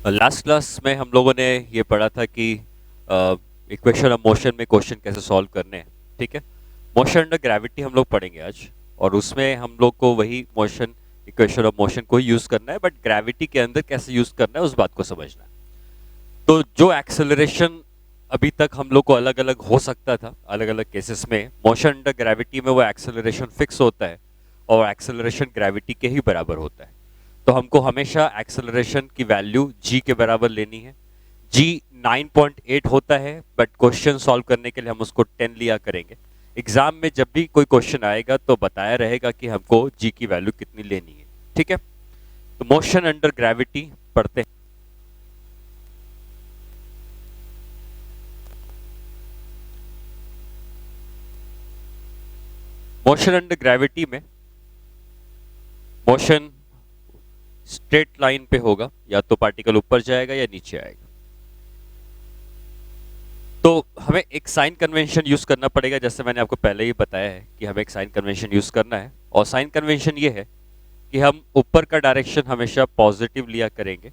Last class में हम लोगों ने ये पढ़ा था कि इक्वेशन ऑफ मोशन में क्वेश्चन कैसे सॉल्व करने हैं। ठीक है, मोशन अंडर ग्रेविटी हम लोग पढ़ेंगे आज, और उसमें हम लोग को वही मोशन, इक्वेशन ऑफ मोशन को यूज करना है, बट ग्रेविटी के अंदर कैसे यूज करना है उस बात को समझना है। तो जो एक्सेलरेशन अभी तक हम लोग को अलग अलग हो सकता था, अलग अलग केसेस में मोशन अंडर ग्रेविटी में वो एक्सेलरेशन फिक्स होता है और एक्सेलरेशन ग्रेविटी के ही बराबर होता है। तो हमको हमेशा एक्सेलरेशन की वैल्यू g के बराबर लेनी है। g 9.8 होता है, बट क्वेश्चन सॉल्व करने के लिए हम उसको 10 लिया करेंगे। एग्जाम में जब भी कोई क्वेश्चन आएगा तो बताया रहेगा कि हमको g की वैल्यू कितनी लेनी है। ठीक है, तो मोशन अंडर ग्रेविटी पढ़ते हैं। मोशन अंडर ग्रेविटी में मोशन स्ट्रेट लाइन पे होगा, या तो पार्टिकल ऊपर जाएगा या नीचे आएगा। तो हमें एक साइन कन्वेंशन यूज करना पड़ेगा, जैसे मैंने आपको पहले ही बताया है कि हमें एक साइन कन्वेंशन यूज करना है। और साइन कन्वेंशन ये है कि हम ऊपर का डायरेक्शन हमेशा पॉजिटिव लिया करेंगे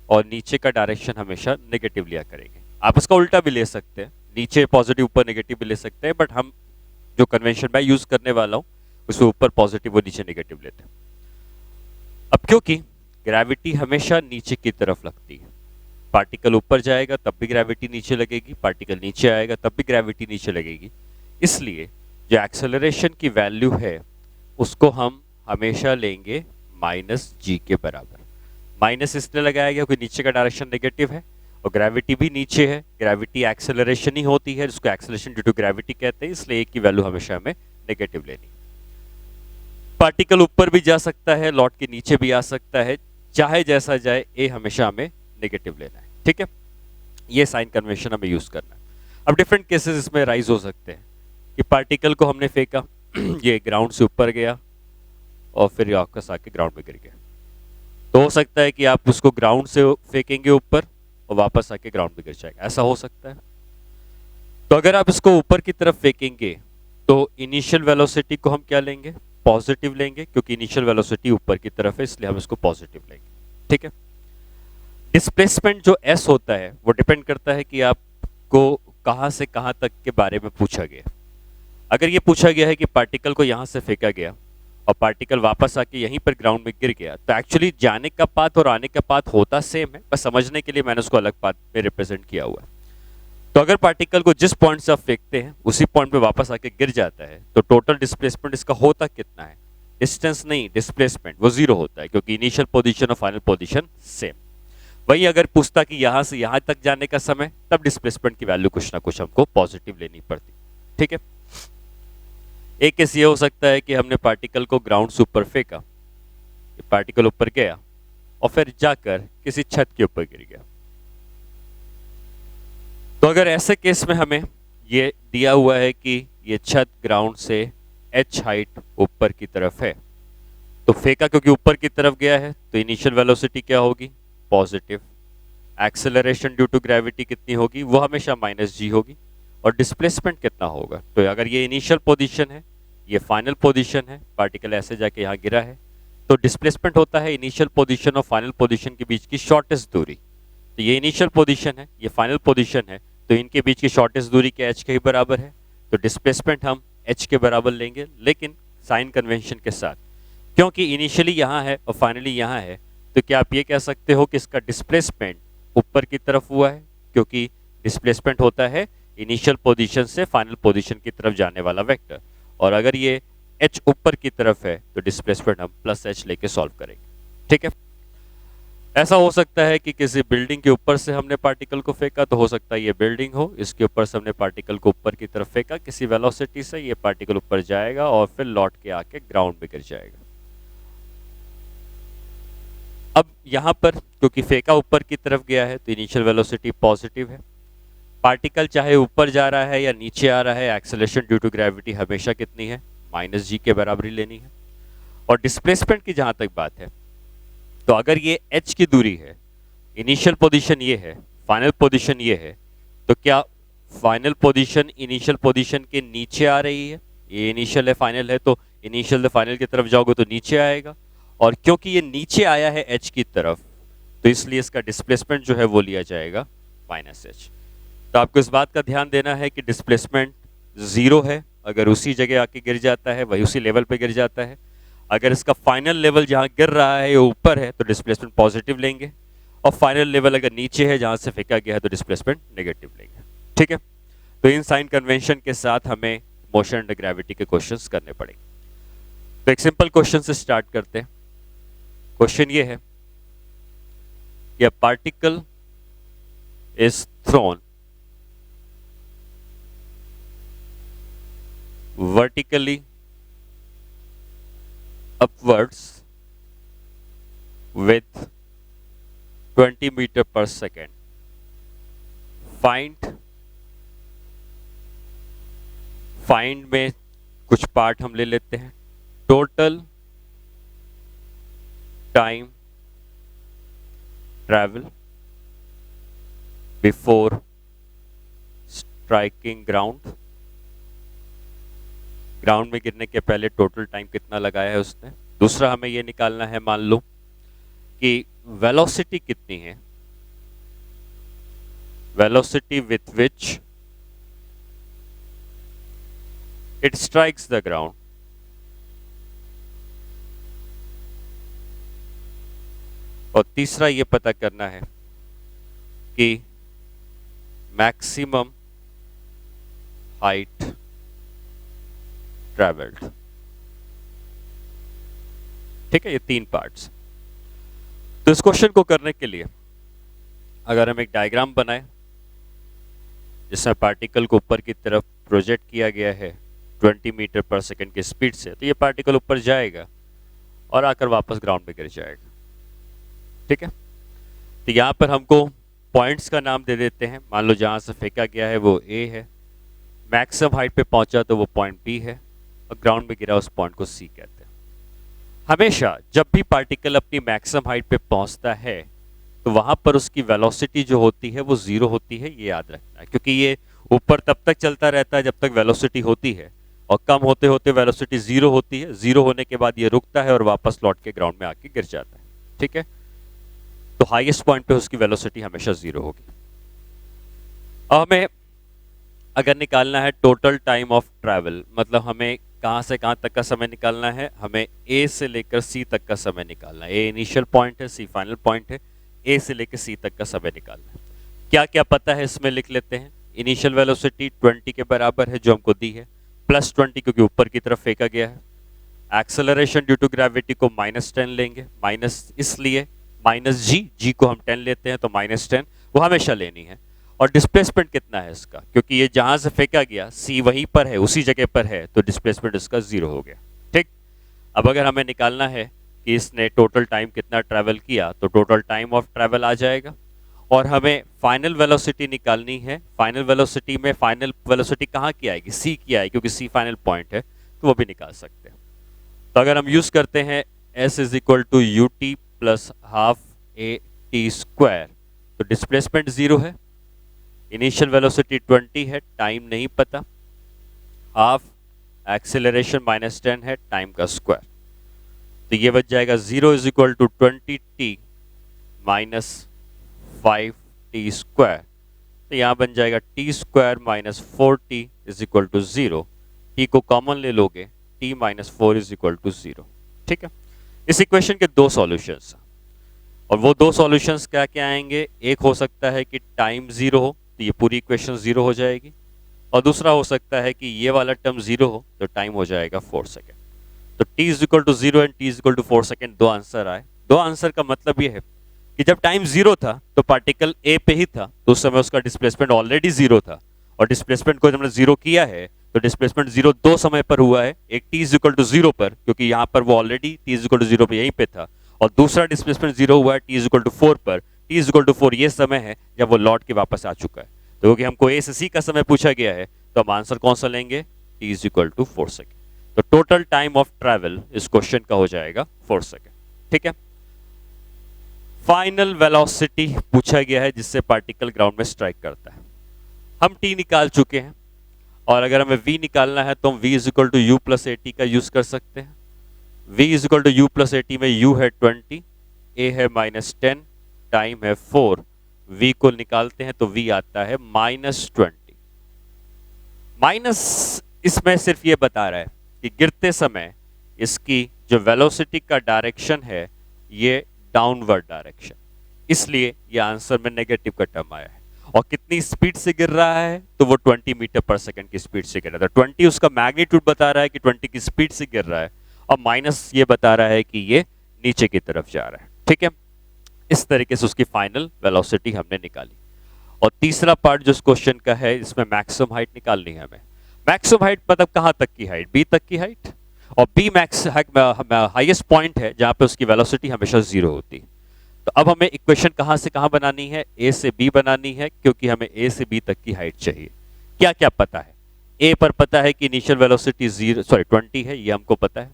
और नीचे का डायरेक्शन हमेशा नेगेटिव लिया करेंगे। आप उसका उल्टा भी ले सकते हैं, नीचे पॉजिटिव ऊपर नेगेटिव भी ले सकते हैं, बट हम जो कन्वेंशन मैं यूज करने वाला हूं उसमें ऊपर पॉजिटिव और नीचे नेगेटिव लेते हैं। अब क्योंकि ग्रेविटी हमेशा नीचे की तरफ लगती है, पार्टिकल ऊपर जाएगा तब भी ग्रेविटी नीचे लगेगी, पार्टिकल नीचे आएगा तब भी ग्रेविटी नीचे लगेगी, इसलिए जो एक्सेलरेशन की वैल्यू है उसको हम हमेशा लेंगे -g के बराबर। माइनस इसलिए लगाया गया क्योंकि नीचे का डायरेक्शन नेगेटिव है और ग्रेविटी भी नीचे है। ग्रेविटी एक्सेलरेशन ही होती है जिसको एक्सेलरेशन ड्यू टू ग्रेविटी कहते हैं, इसलिए एक की वैल्यू हमेशा हमें नेगेटिव लेनी। पार्टिकल ऊपर भी जा सकता है, लौट के नीचे भी आ सकता है, चाहे जैसा जाए ए हमेशा हमें नेगेटिव लेना है। ठीक है, ये साइन कन्वेंशन हमें यूज करना है। अब डिफरेंट केसेस इसमें राइज हो सकते हैं कि पार्टिकल को हमने फेंका ये ग्राउंड से ऊपर गया और फिर वापस आके ग्राउंड में गिर गया। तो हो सकता है कि आप उसको ग्राउंड से फेंकेंगे ऊपर और वापस आके ग्राउंड में गिर जाएगा, ऐसा हो सकता है। तो अगर आप इसको ऊपर की तरफ फेंकेंगे तो इनिशियल वेलोसिटी को हम क्या लेंगे, पॉजिटिव लेंगे, क्योंकि इनिशियल वेलोसिटी ऊपर की तरफ है इसलिए हम इसको पॉजिटिव लेंगे। ठीक है, डिस्प्लेसमेंट जो s होता है वो डिपेंड करता है कि आपको कहां से कहां तक के बारे में पूछा गया। अगर ये पूछा गया है कि पार्टिकल को यहां से फेंका गया और पार्टिकल वापस आके यहीं पर ग्राउंड में गिर गया, तो एक्चुअली जाने का पाथ और आने का पाथ होता सेम है, बस समझने के लिए मैंने उसको अलग पाथ में रिप्रेजेंट किया हुआ है। तो अगर पार्टिकल को जिस पॉइंट से आप फेंकते हैं उसी पॉइंट पे वापस आके गिर जाता है तो टोटल डिस्प्लेसमेंट इसका होता कितना है, डिस्टेंस नहीं डिस्प्लेसमेंट, वो 0 होता है, क्योंकि इनिशियल पोजीशन और फाइनल पोजीशन सेम। वही अगर पूछता कि यहां से यहां तक जाने का समय, तब डिस्प्लेसमेंट की वैल्यू कुछ ना कुछ हमको पॉजिटिव लेनी पड़ती। ठीक है, एक केस ये हो सकता है कि हमने पार्टिकल को ग्राउंड से ऊपर फेंका, पार्टिकल ऊपर गया और फिर जाकर किसी छत के ऊपर गिर गया। तो अगर ऐसे केस में हमें ये दिया हुआ है कि ये छत ग्राउंड से h हाइट ऊपर की तरफ है, तो फेंका क्योंकि ऊपर की तरफ गया है तो इनिशियल वेलोसिटी क्या होगी, positive. Acceleration due to gravity कितनी होगी, वो हमेशा -g होगी। और डिस्प्लेसमेंट कितना होगा, तो अगर ये इनिशियल पोजीशन है, ये फाइनल पोजीशन है, पार्टिकल ऐसे जाके यहाँ गिरा है, तो डिस्प्लेसमेंट होता है इनिशियल पोजीशन और फाइनल पोजीशन के बीच की शॉर्टेस्ट दूरी। तो ये इनिशियल पोजीशन है, ये फाइनल पोजीशन है, तो इनके बीच की शॉर्टेस्ट दूरी क्या h के ही बराबर है, तो डिस्प्लेसमेंट हम h के बराबर लेंगे, लेकिन साइन कन्वेंशन के साथ। क्योंकि इनिशियली यहाँ है और फाइनली यहाँ है, तो क्या आप ये कह सकते हो कि इसका डिस्प्लेसमेंट ऊपर की तरफ हुआ है, क्योंकि डिस्प्लेसमेंट होता है इनिशियल पोजीशन से फाइनल पोजीशन की तरफ जाने वाला वेक्टर। और अगर ये h ऊपर की तरफ है तो डिस्प्लेसमेंट हम +h लेके सॉल्व करेंगे। ठीक है, ऐसा हो सकता है कि किसी बिल्डिंग के ऊपर से हमने पार्टिकल को फेंका, तो हो सकता है ये बिल्डिंग हो, इसके ऊपर से हमने पार्टिकल को ऊपर की तरफ फेंका किसी वेलोसिटी से, ये पार्टिकल ऊपर जाएगा और फिर लौट के आके ग्राउंड में गिर जाएगा। अब यहां पर क्योंकि फेंका ऊपर की तरफ गया है तो इनिशियल वेलोसिटी पॉजिटिव है, पार्टिकल चाहे ऊपर जा रहा है या नीचे आ रहा है, एक्सेलरेशन ड्यू टू ग्रेविटी हमेशा कितनी है, -g के बराबर ही लेनी है। और डिस्प्लेसमेंट की जहां तक बात है, तो अगर ये h की दूरी है, इनिशियल पोजीशन ये है, फाइनल पोजीशन ये है, तो क्या फाइनल पोजीशन इनिशियल पोजीशन के नीचे आ रही है, ये इनिशियल है फाइनल है, तो इनिशियल से फाइनल की तरफ जाओगे तो नीचे आएगा। और क्योंकि ये नीचे आया है h की तरफ, तो इसलिए इसका डिस्प्लेसमेंट जो है वो लिया जाएगा -h। तो आपको इस बात का ध्यान देना है कि डिस्प्लेसमेंट 0 है अगर उसी जगह आके गिर जाता है, वही उसी लेवल पे गिर जाता है। अगर इसका फाइनल लेवल जहाँ गिर रहा है वो ऊपर है तो डिस्प्लेसमेंट पॉजिटिव लेंगे, और फाइनल लेवल अगर नीचे है जहाँ से फेंका गया है तो डिस्प्लेसमेंट नेगेटिव लेंगे। ठीक है, तो इन साइन कन्वेंशन के साथ हमें मोशन अंडर ग्रेविटी के क्वेश्चंस करने पड़ेंगे। तो एक सिंपल क्वेश्चन से स्टार्ट करते हैं। क्वेश्चन ये है कि a particle is thrown vertically upwards with 20 meter per second. Find में कुछ पार्ट हम ले लेते हैं। Total time travel before striking ground, ground में गिरने के पहले टोटल टाइम कितना लगाया है उसने। दूसरा हमें यह निकालना है, मान लो कि वेलोसिटी कितनी है, velocity with which it strikes the ground. और तीसरा ये पता करना है कि मैक्सिमम हाइट ट्रैवल्ड। ठीक है, ये 3 पार्ट्स। तो इस क्वेश्चन को करने के लिए अगर हम एक डायग्राम बनाए जिसमें पार्टिकल को ऊपर की तरफ प्रोजेक्ट किया गया है 20 मीटर पर सेकंड की स्पीड से, तो ये पार्टिकल ऊपर जाएगा और आकर वापस ग्राउंड में गिर जाएगा। ठीक है, तो यहां पर हमको पॉइंट्स का नाम दे देते हैं। मान लो जहां से फेंका गया है वो A है, मैक्सिमम हाइट पे पहुंचा तो वो पॉइंट B है, और ग्राउंड में गिरा उस पॉइंट को C कहते हैं। हमेशा जब भी पार्टिकल अपनी मैक्सिमम हाइट पे पहुंचता है तो वहां पर उसकी वेलोसिटी जो होती है वो 0 होती है, ये याद रखना है, क्योंकि ये ऊपर तब तक चलता रहता है जब तक वेलोसिटी होती है, और कम होते होते वेलोसिटी 0 होती है। 0 होने के बाद ये रुकता है और वापस लौट के ग्राउंड में आके गिर जाता है। ठीक है, तो हाईएस्ट पॉइंट पे उसकी वेलोसिटी हमेशा 0 होगी। अब हमें अगर निकालना है टोटल टाइम ऑफ ट्रैवल, मतलब हमें कहां से कहां तक का समय निकालना है, हमें A से लेकर C तक का समय निकालना है। A इनिशियल पॉइंट है, C फाइनल पॉइंट है, A से लेकर C तक का समय निकालना है। क्या क्या पता है इसमें लिख लेते हैं। इनिशियल वेलोसिटी 20 के बराबर है जो हमको दी है, प्लस 20 क्योंकि ऊपर की तरफ फेंका गया है। एक्सेलरेशन ड्यू टू ग्रेविटी को -10 लेंगे, माइनस इसलिए -g को हम 10 लेते हैं तो -10 वो हमेशा लेनी है। और डिस्प्लेसमेंट कितना है इसका, क्योंकि ये जहां से फेंका गया C वहीं पर है, उसी जगह पर है, तो डिस्प्लेसमेंट इसका 0 हो गया। ठीक, अब अगर हमें निकालना है कि इसने टोटल टाइम कितना ट्रैवल किया, तो टोटल टाइम ऑफ ट्रैवल आ जाएगा। और हमें फाइनल वेलोसिटी निकालनी है। फाइनल वेलोसिटी में फाइनल वेलोसिटी कहाँ की आएगी, C की आएगी, क्योंकि C फाइनल पॉइंट है, तो वो भी निकाल सकते हैं। तो अगर हम यूज करते हैं S is equal to ut plus half AT², तो डिस्प्लेसमेंट 0 है, इनिशियल वेलोसिटी 20 है, टाइम नहीं पता, हाफ एक्सेलरेशन -10 है, टाइम का स्क्वायर, तो ये बच जाएगा 0 is equal to 20t minus 5t²। तो यहां बन जाएगा t² minus 4t is equal to 0। t को कॉमन ले लोगे, t minus 4 is equal to 0। ठीक है, इस इक्वेशन के 2 सॉल्यूशंस, और वो 2 सॉल्यूशंस क्या क्या आएंगे। एक हो सकता है कि टाइम 0 हो तो ये पूरी इक्वेशन 0 हो जाएगी, और दूसरा हो सकता है कि ये वाला टर्म 0 हो तो टाइम हो जाएगा 4 सेकेंड। तो t is equal to 0 and t is equal to 4 second 2 answer आए। 2 आंसर का मतलब ये है कि जब टाइम 0 था तो पार्टिकल A पे ही था, तो उस समय उसका डिस्प्लेसमेंट ऑलरेडी 0 था, और डिस्प्लेसमेंट को जब हमने 0 किया है तो डिस्प्लेसमेंट 0 2 समय पर हुआ है। एक t इज इक्वल टू 0 पर, क्योंकि यहाँ पर वो already t is equal to 0 पे यहीं पे था, और दूसरा डिस्प्लेसमेंट 0 हुआ है t इज इक्वल टू 4 पर। t इज इक्वल टू 4 ये समय है जब वो लौट के वापस आ चुका है। तो क्योंकि हमको A से C का समय पूछा गया है तो हम आंसर कौन सा लेंगे, t is equal to 4 second. तो टोटल टाइम ऑफ ट्रैवल इस क्वेश्चन का हो जाएगा 4 सेकेंड। ठीक है, फाइनल वेलोसिटी पूछा गया है जिससे पार्टिकल ग्राउंड में स्ट्राइक करता है। हम t निकाल चुके हैं, और अगर हमें v निकालना है तो हम v is equal to u plus AT का यूज कर सकते हैं। v is equal to u plus AT में u है 20, a है -10, टाइम है 4, v को निकालते हैं तो v आता है -20। माइनस इसमें सिर्फ ये बता रहा है कि गिरते समय इसकी जो वेलोसिटी का डायरेक्शन है ये डाउनवर्ड डायरेक्शन, इसलिए ये आंसर में नेगेटिव का टर्म आया है। और कितनी स्पीड से गिर रहा है तो वो 20 मीटर पर सेकंड की स्पीड से गिर रहा था। 20 उसका मैग्नीट्यूड बता रहा है कि 20 की स्पीड से गिर रहा है, और माइनस ये बता रहा है कि ये नीचे की तरफ जा रहा है। ठीक है, इस तरीके से उसकी फाइनल वेलोसिटी हमने निकाली। और तीसरा पार्ट जो इस क्वेश्चन का है, इसमें मैक्सिमम हाइट निकालनी है हमें। मैक्सिमम हाइट मतलब कहां तक की हाइट? बी तक की हाइट, और बी मैक्स हाईएस्ट पॉइंट है जहां पे उसकी वेलोसिटी हमेशा 0 होती है। तो अब हमें इक्वेशन कहां से कहां बनानी है? ए से बी बनानी है, क्योंकि हमें ए से बी तक की हाइट चाहिए। क्या क्या पता है? ए पर पता है कि इनिशियल वेलोसिटी 20 है, ये हमको पता है।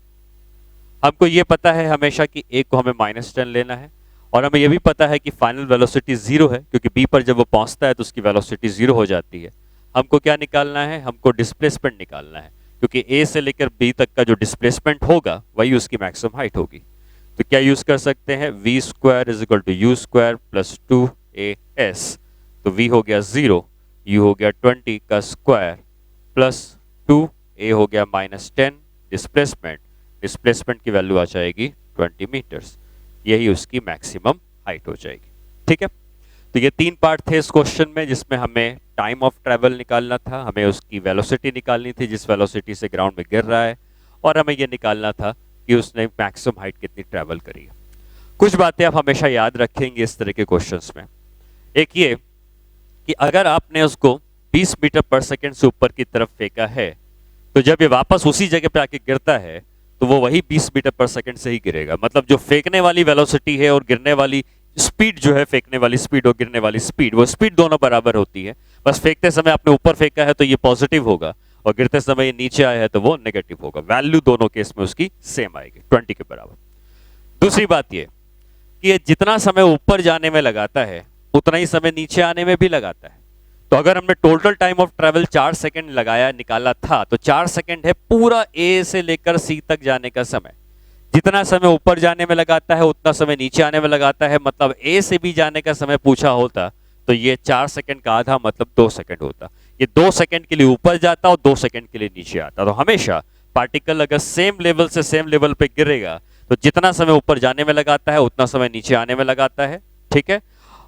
हमको ये पता है हमेशा कि ए को हमें -10 लेना है, और हमें ये भी पता है कि फाइनल वेलोसिटी 0 है, क्योंकि बी पर जब वो पहुंचता है तो उसकी वेलोसिटी 0 हो जाती है। हमको क्या निकालना है? हमको डिस्प्लेसमेंट निकालना है, क्योंकि ए से लेकर बी तक का जो डिस्प्लेसमेंट होगा वही उसकी मैक्सिमम हाइट होगी। तो क्या यूज कर सकते हैं? v square is equal to U square plus 2as। तो v हो गया 0, u हो गया 20 का स्क्वायर प्लस 2a हो गया -10। डिस्प्लेसमेंट की वैल्यू आ जाएगी 20 मीटर्स, यही उसकी मैक्सिमम हाइट हो जाएगी। ठीक है, तो ये 3 पार्ट थे इस क्वेश्चन में, जिसमें हमें टाइम ऑफ ट्रैवल निकालना था, हमें उसकी वेलोसिटी निकालनी थी जिस वेलोसिटी से ग्राउंड में गिर रहा है, और हमें ये निकालना था कि उसने मैक्सिमम हाइट कितनी ट्रैवल करी है। कुछ बातें आप हमेशा याद रखेंगे इस तरह के क्वेश्चंस में। एक ये कि अगर आपने उसको 20 मीटर पर सेकंड से ऊपर की तरफ फेंका है, तो जब ये वापस उसी जगह पे आके गिरता है तो वो वही 20 मीटर पर सेकंड से ही गिरेगा। मतलब जो फेंकने वाली वेलोसिटी है और गिरने वाली स्पीड जो है, फेंकने वाली स्पीड और गिरने वाली स्पीड, वो स्पीड दोनों बराबर होती है। बस फेंकते समय आपने ऊपर फेंका है तो ये पॉजिटिव होगा, और गिरते समय ये नीचे आया है तो वो नेगेटिव होगा। वैल्यू दोनों केस में उसकी सेम आएगी, 20 के बराबर। दूसरी बात ये कि ये जितना समय ऊपर जाने में लगाता है उतना ही समय नीचे आने में भी लगाता है। तो अगर हमने total time of travel 4 second लगाया निकाला था, तो 4 सेकंड है पूरा ए से लेकर सी तक जाने का समय। जितना समय ऊपर जाने में लगाता है उतना समय नीचे आने में लगाता है। मतलब ए से बी जाने का समय पूछा होता तो ये 4 सेकंड का आधा मतलब 2 सेकंड होता। ये 2 सेकंड के लिए ऊपर जाता और 2 सेकंड के लिए नीचे आता। तो हमेशा पार्टिकल अगर सेम लेवल से सेम लेवल पे गिरेगा तो जितना समय ऊपर जाने में लगाता है उतना समय नीचे आने में लगाता है। ठीक है,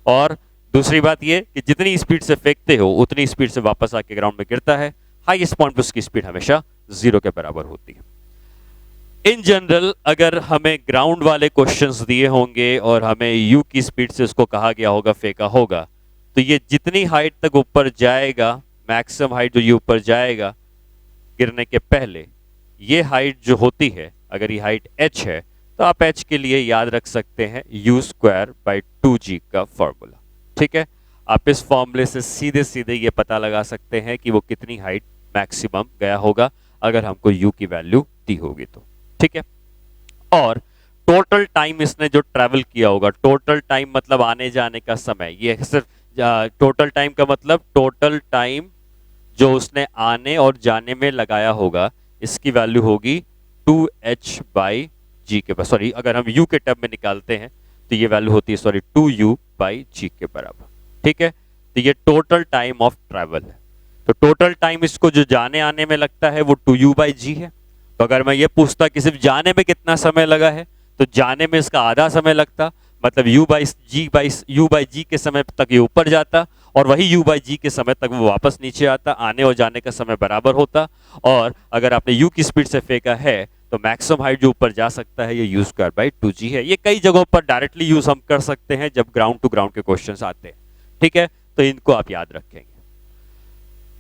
और दूसरी बात ये कि जितनी स्पीड से फेंकते हो उतनी स्पीड से वापस आके ग्राउंड में गिरता है। हाईएस्ट पॉइंट पर उसकी स्पीड हमेशा 0 के बराबर होती है। इन जनरल अगर हमें ग्राउंड वाले क्वेश्चंस दिए होंगे और हमें यू की स्पीड से उसको कहा गया होगा, फेंका होगा, तो ये जितनी हाइट तक ऊपर जाएगा, मैक्सिमम हाइट जो ये ऊपर जाएगा गिरने के पहले, ये हाइट जो होती है, अगर ये हाइट h है तो आप h के लिए याद रख सकते हैं u स्क्वायर बाई 2g का फॉर्मूला। ठीक है, आप इस फॉर्मूले से सीधे सीधे ये पता लगा सकते हैं कि वो कितनी हाइट मैक्सिमम गया होगा अगर हमको u की वैल्यू दी होगी तो। ठीक है, और टोटल टाइम इसने जो ट्रैवल किया होगा, टोटल टाइम मतलब आने जाने का समय, ये सिर्फ टोटल टाइम का मतलब टोटल टाइम जो उसने आने और जाने में लगाया होगा, इसकी वैल्यू होगी 2h बाई जी के बराबर। सॉरी, अगर हम u के टर्म में निकालते हैं तो ये वैल्यू होती है 2u बाई जी के बराबर। ठीक है, तो ये टोटल टाइम ऑफ ट्रैवल है। तो टोटल टाइम इसको जो जाने आने में लगता है वो 2u बाई जी है। तो अगर मैं ये पूछता कि सिर्फ जाने में कितना समय लगा है, तो जाने में इसका आधा समय लगता, मतलब u बाई जी के समय तक ये ऊपर जाता, और वही u बाई जी के समय तक वो वापस नीचे आता। आने और जाने का समय बराबर होता। और अगर आपने u की स्पीड से फेंका है तो मैक्सिमम हाइट जो ऊपर जा सकता है ये u स्क्वायर बाई 2g है। ये कई जगहों पर डायरेक्टली यूज हम कर सकते हैं जब ग्राउंड टू ग्राउंड के क्वेश्चंस आते हैं। ठीक है, तो इनको आप याद रखेंगे।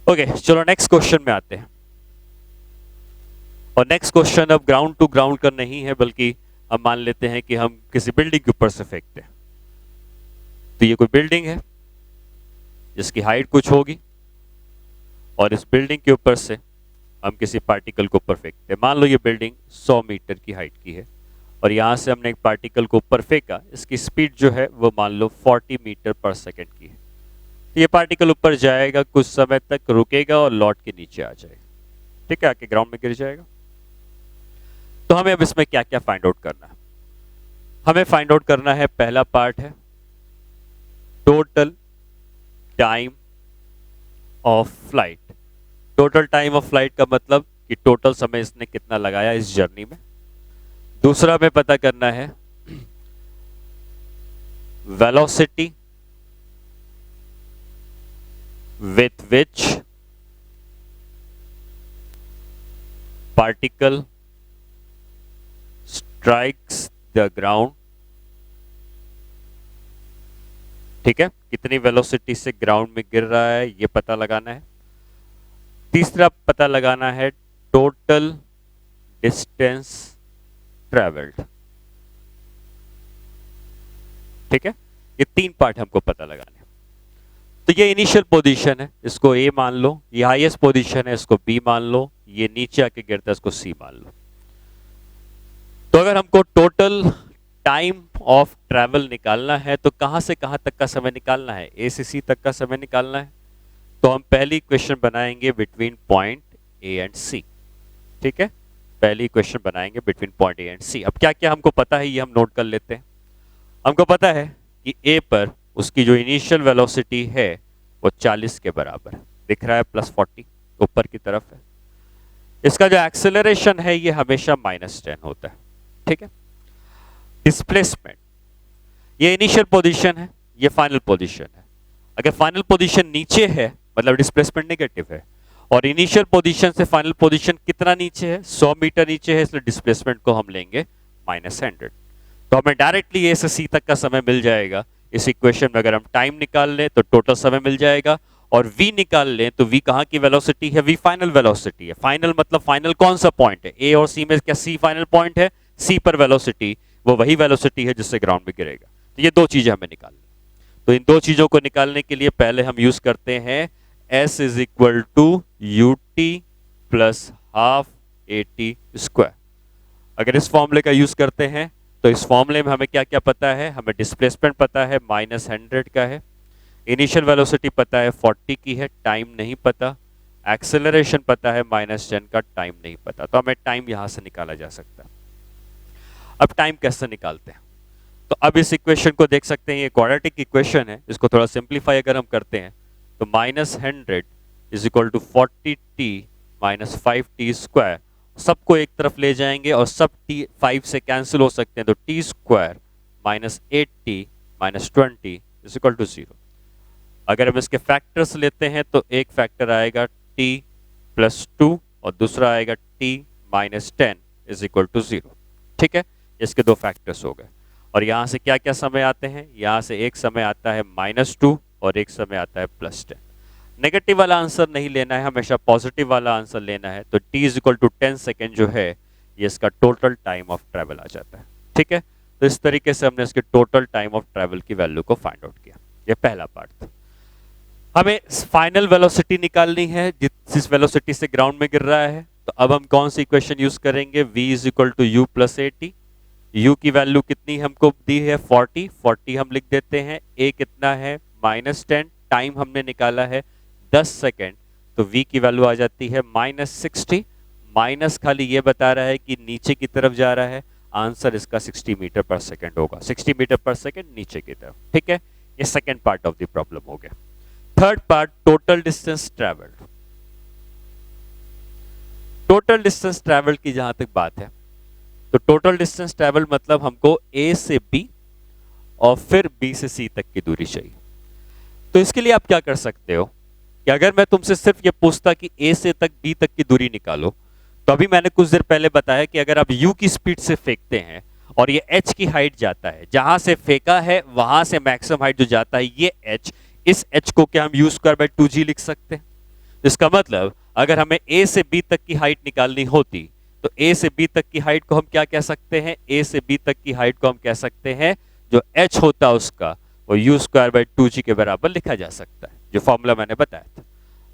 ओके, चलो नेक्स्ट क्वेश्चन में आते हैं। और नेक्स्ट क्वेश्चन अब ग्राउंड टू ग्राउंड का नहीं है, बल्कि हम मान लेते हैं कि हम किसी बिल्डिंग के ऊपर से फेंकते हैं। तो ये कोई बिल्डिंग है जिसकी हाइट कुछ होगी, और इस बिल्डिंग के ऊपर से हम किसी पार्टिकल को ऊपर फेंकते हैं। मान लो ये बिल्डिंग 100 मीटर की हाइट की है, और यहाँ से हमने एक पार्टिकल को ऊपर फेंका। इसकी स्पीड जो है वो मान लो 40 मीटर पर सेकेंड की है। तो ये पार्टिकल ऊपर जाएगा, कुछ समय तक रुकेगा और लौट के नीचे आ जाएगा। ठीक है, आके ग्राउंड में गिर जाएगा। तो हमें अब इसमें क्या क्या फाइंड आउट करना है? हमें फाइंड आउट करना है, पहला पार्ट है total time of flight. Total time of flight का मतलब कि टोटल समय इसने कितना लगाया इस जर्नी में। दूसरा हमें पता करना है velocity with which particle strikes the ground। ठीक है, कितनी वेलोसिटी से ग्राउंड में गिर रहा है ये पता लगाना है। तीसरा पता लगाना है टोटल डिस्टेंस ट्रेवल्ड। ठीक है, ये 3 पार्ट हमको पता लगाने हैं। तो ये इनिशियल पोजीशन है, इसको ए मान लो। ये हाईएस्ट पोजीशन है, इसको बी मान लो। ये नीचे आके गिरता है, इसको सी मान लो। तो अगर हमको टोटल टाइम ऑफ ट्रैवल निकालना है तो कहां से कहां तक का समय निकालना है? ए से सी तक का समय निकालना है। तो हम पहली इक्वेशन बनाएंगे बिटवीन पॉइंट ए एंड सी। ठीक है, पहली इक्वेशन बनाएंगे बिटवीन पॉइंट ए एंड सी। अब क्या क्या हमको पता है ये हम नोट कर लेते हैं। हमको पता है कि ए पर उसकी जो इनिशियल वेलोसिटी है वो 40 के बराबर दिख रहा है, +40 ऊपर की तरफ है। इसका जो एक्सेलरेशन है ये हमेशा -10 होता है। ठीक है, डिस्प्लेसमेंट, ये इनिशियल पोजीशन है, ये फाइनल पोजीशन है। अगर फाइनल पोजीशन नीचे है मतलब डिस्प्लेसमेंट नेगेटिव है, और इनिशियल पोजीशन से फाइनल पोजीशन कितना नीचे है? 100 मीटर नीचे है, इसलिए डिस्प्लेसमेंट को हम लेंगे -100। तो हमें डायरेक्टली ए से सी तक का समय मिल जाएगा। इस इक्वेशन में अगर हम टाइम निकाल लें तो टोटल समय मिल जाएगा, और v निकाल लें तो v कहां की वेलोसिटी है? v फाइनल वेलोसिटी है। फाइनल मतलब फाइनल कौन सा पॉइंट है? a और c में क्या c फाइनल पॉइंट है? c पर वेलोसिटी वो वही वेलोसिटी है जिससे ग्राउंड में गिरेगा। तो ये 2 चीजें हमें निकालनी। तो इन 2 चीजों को निकालने के लिए पहले हम यूज करते हैं s is equal to ut plus half at²। अगर इस फॉर्मूले का यूज करते हैं तो इस फॉर्मूले में हमें क्या क्या पता है? हमें डिस्प्लेसमेंट पता है -100 का है, इनिशियल वेलोसिटी पता है 40 की है, टाइम नहीं पता, एक्सेलरेशन पता है -10 का, टाइम नहीं पता। तो हमें टाइम यहां से निकाला जा सकता है। अब टाइम कैसे निकालते हैं? तो अब इस इक्वेशन को देख सकते हैं, ये क्वाड्रेटिक इक्वेशन है। इसको थोड़ा सिंप्लीफाई अगर हम करते हैं तो -100 is equal to 40t minus 5t²। सबको एक तरफ ले जाएंगे और सब t 5 से कैंसिल हो सकते हैं, तो t² minus 8t minus 20 is equal to 0। अगर हम इसके फैक्टर्स लेते हैं तो एक फैक्टर आएगा t प्लस 2 और दूसरा आएगा t minus 10 is equal to 0। ठीक है, इसके 2 फैक्टर्स हो गए। और यहां से क्या क्या समय आते हैं? यहां से एक समय आता है -2 और एक समय आता है +10। नेगेटिव वाला आंसर नहीं लेना है, हमेशा पॉजिटिव वाला आंसर लेना है। तो t is equal to 10 second जो है ये इसका टोटल टाइम ऑफ ट्रैवल आ जाता है। ठीक है, तो इस तरीके से हमने इसके टोटल टाइम ऑफ ट्रैवल की वैल्यू को फाइंड आउट किया। ये पहला पार्ट था। हमें फाइनल वेलोसिटी निकालनी है जिस वेलोसिटी से ग्राउंड में गिर रहा है। तो अब हम कौन सी इक्वेशन यूज करेंगे? v is equal to u plus at। u की वैल्यू कितनी हमको दी है? 40 हम लिख देते हैं। a कितना है? -10। टाइम हमने निकाला है 10 सेकेंड, तो v की वैल्यू आ जाती है -60। माइनस खाली ये बता रहा है कि नीचे की तरफ जा रहा है, आंसर इसका 60 मीटर पर सेकेंड होगा। 60 मीटर पर सेकेंड नीचे की तरफ। ठीक है, ये second part of the problem हो गया। Third part, total distance travelled. Total distance travel की जहां तक बात है तो टोटल डिस्टेंस ट्रैवल मतलब हमको A से B और फिर B से C तक की दूरी चाहिए। तो इसके लिए आप क्या कर सकते हो कि अगर मैं तुमसे सिर्फ ये पूछता कि A से तक B तक की दूरी निकालो, तो अभी मैंने कुछ देर पहले बताया कि अगर आप U की स्पीड से फेंकते हैं और ये H की हाइट जाता है, जहां से फेंका है वहां से मैक्सिमम हाइट जो जाता है ये H, इस H को क्या हम u²/2g लिख सकते हैं? इसका मतलब अगर हमें A से B तक की हाइट निकालनी होती तो A से B तक की हाइट को हम क्या कह सकते हैं? A से B तक की हाइट को हम कह सकते हैं जो H होता है उसका वो u²/2g के बराबर लिखा जा सकता है, जो फॉर्मूला मैंने बताया था।